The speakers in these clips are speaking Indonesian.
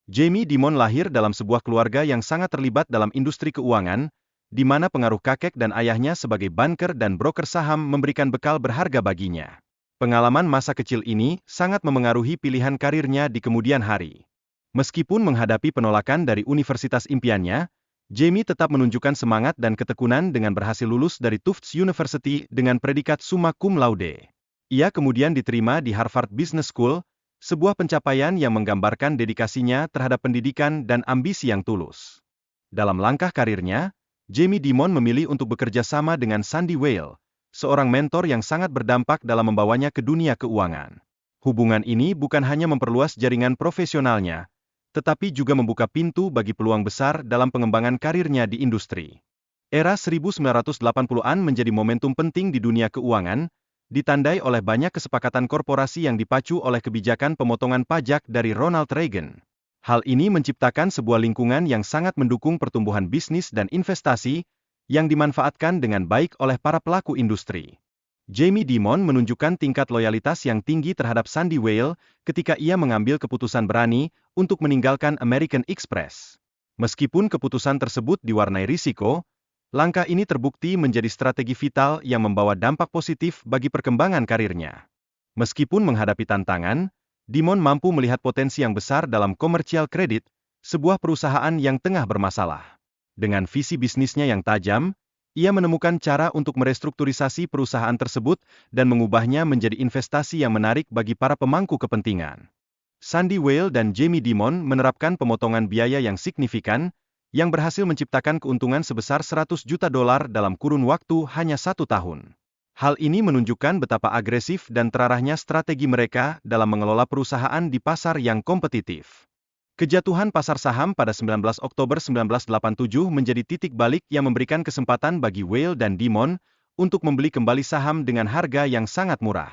Jamie Dimon lahir dalam sebuah keluarga yang sangat terlibat dalam industri keuangan, di mana pengaruh kakek dan ayahnya sebagai banker dan broker saham memberikan bekal berharga baginya. Pengalaman masa kecil ini sangat memengaruhi pilihan karirnya di kemudian hari. Meskipun menghadapi penolakan dari universitas impiannya, Jamie tetap menunjukkan semangat dan ketekunan dengan berhasil lulus dari Tufts University dengan predikat summa cum laude. Ia kemudian diterima di Harvard Business School, sebuah pencapaian yang menggambarkan dedikasinya terhadap pendidikan dan ambisi yang tulus. Dalam langkah karirnya, Jamie Dimon memilih untuk bekerja sama dengan Sandy Weill, seorang mentor yang sangat berdampak dalam membawanya ke dunia keuangan. Hubungan ini bukan hanya memperluas jaringan profesionalnya, tetapi juga membuka pintu bagi peluang besar dalam pengembangan karirnya di industri. Era 1980-an menjadi momentum penting di dunia keuangan, ditandai oleh banyak kesepakatan korporasi yang dipacu oleh kebijakan pemotongan pajak dari Ronald Reagan. Hal ini menciptakan sebuah lingkungan yang sangat mendukung pertumbuhan bisnis dan investasi, yang dimanfaatkan dengan baik oleh para pelaku industri. Jamie Dimon menunjukkan tingkat loyalitas yang tinggi terhadap Sandy Weill ketika ia mengambil keputusan berani untuk meninggalkan American Express. Meskipun keputusan tersebut diwarnai risiko, langkah ini terbukti menjadi strategi vital yang membawa dampak positif bagi perkembangan karirnya. Meskipun menghadapi tantangan, Dimon mampu melihat potensi yang besar dalam Commercial Credit, sebuah perusahaan yang tengah bermasalah. Dengan visi bisnisnya yang tajam, ia menemukan cara untuk merestrukturisasi perusahaan tersebut dan mengubahnya menjadi investasi yang menarik bagi para pemangku kepentingan. Sandy Weill dan Jamie Dimon menerapkan pemotongan biaya yang signifikan, yang berhasil menciptakan keuntungan sebesar $100 juta dalam kurun waktu hanya 1 tahun. Hal ini menunjukkan betapa agresif dan terarahnya strategi mereka dalam mengelola perusahaan di pasar yang kompetitif. Kejatuhan pasar saham pada 19 Oktober 1987 menjadi titik balik yang memberikan kesempatan bagi Weill dan Dimon untuk membeli kembali saham dengan harga yang sangat murah.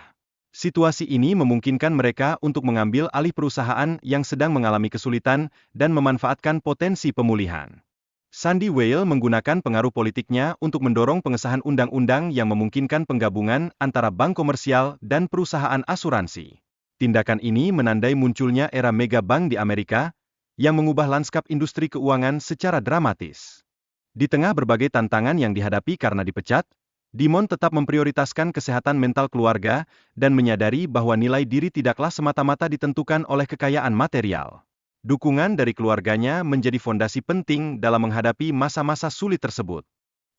Situasi ini memungkinkan mereka untuk mengambil alih perusahaan yang sedang mengalami kesulitan dan memanfaatkan potensi pemulihan. Sandy Weill menggunakan pengaruh politiknya untuk mendorong pengesahan undang-undang yang memungkinkan penggabungan antara bank komersial dan perusahaan asuransi. Tindakan ini menandai munculnya era mega bank di Amerika, yang mengubah lanskap industri keuangan secara dramatis. Di tengah berbagai tantangan yang dihadapi karena dipecat, Dimon tetap memprioritaskan kesehatan mental keluarga, dan menyadari bahwa nilai diri tidaklah semata-mata ditentukan oleh kekayaan material. Dukungan dari keluarganya menjadi fondasi penting dalam menghadapi masa-masa sulit tersebut.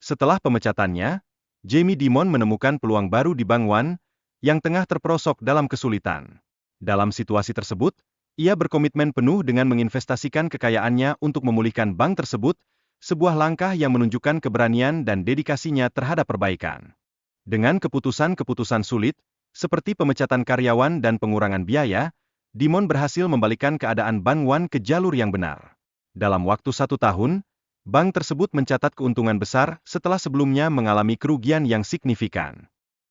Setelah pemecatannya, Jamie Dimon menemukan peluang baru di Bank One, yang tengah terperosok dalam kesulitan. Dalam situasi tersebut, ia berkomitmen penuh dengan menginvestasikan kekayaannya untuk memulihkan bank tersebut, sebuah langkah yang menunjukkan keberanian dan dedikasinya terhadap perbaikan. Dengan keputusan-keputusan sulit, seperti pemecatan karyawan dan pengurangan biaya, Dimon berhasil membalikkan keadaan Bank One ke jalur yang benar. Dalam waktu 1 tahun, bank tersebut mencatat keuntungan besar setelah sebelumnya mengalami kerugian yang signifikan.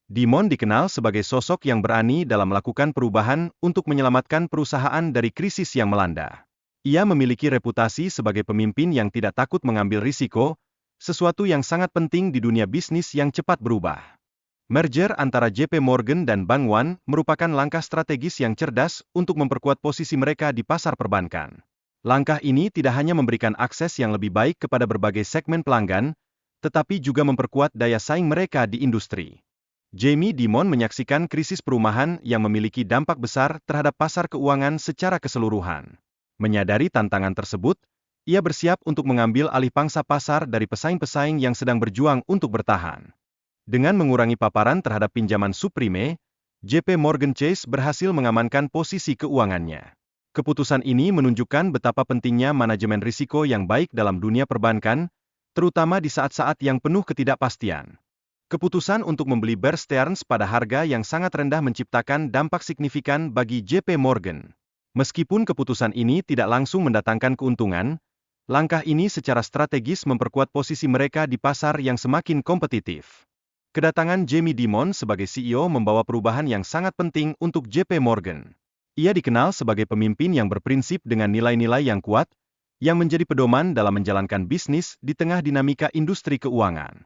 Dimon dikenal sebagai sosok yang berani dalam melakukan perubahan untuk menyelamatkan perusahaan dari krisis yang melanda. Ia memiliki reputasi sebagai pemimpin yang tidak takut mengambil risiko, sesuatu yang sangat penting di dunia bisnis yang cepat berubah. Merger antara JP Morgan dan Bank One merupakan langkah strategis yang cerdas untuk memperkuat posisi mereka di pasar perbankan. Langkah ini tidak hanya memberikan akses yang lebih baik kepada berbagai segmen pelanggan, tetapi juga memperkuat daya saing mereka di industri. Jamie Dimon menyaksikan krisis perumahan yang memiliki dampak besar terhadap pasar keuangan secara keseluruhan. Menyadari tantangan tersebut, ia bersiap untuk mengambil alih pangsa pasar dari pesaing-pesaing yang sedang berjuang untuk bertahan. Dengan mengurangi paparan terhadap pinjaman subprime, JP Morgan Chase berhasil mengamankan posisi keuangannya. Keputusan ini menunjukkan betapa pentingnya manajemen risiko yang baik dalam dunia perbankan, terutama di saat-saat yang penuh ketidakpastian. Keputusan untuk membeli Bear Stearns pada harga yang sangat rendah menciptakan dampak signifikan bagi JP Morgan. Meskipun keputusan ini tidak langsung mendatangkan keuntungan, langkah ini secara strategis memperkuat posisi mereka di pasar yang semakin kompetitif. Kedatangan Jamie Dimon sebagai CEO membawa perubahan yang sangat penting untuk JP Morgan. Ia dikenal sebagai pemimpin yang berprinsip dengan nilai-nilai yang kuat, yang menjadi pedoman dalam menjalankan bisnis di tengah dinamika industri keuangan.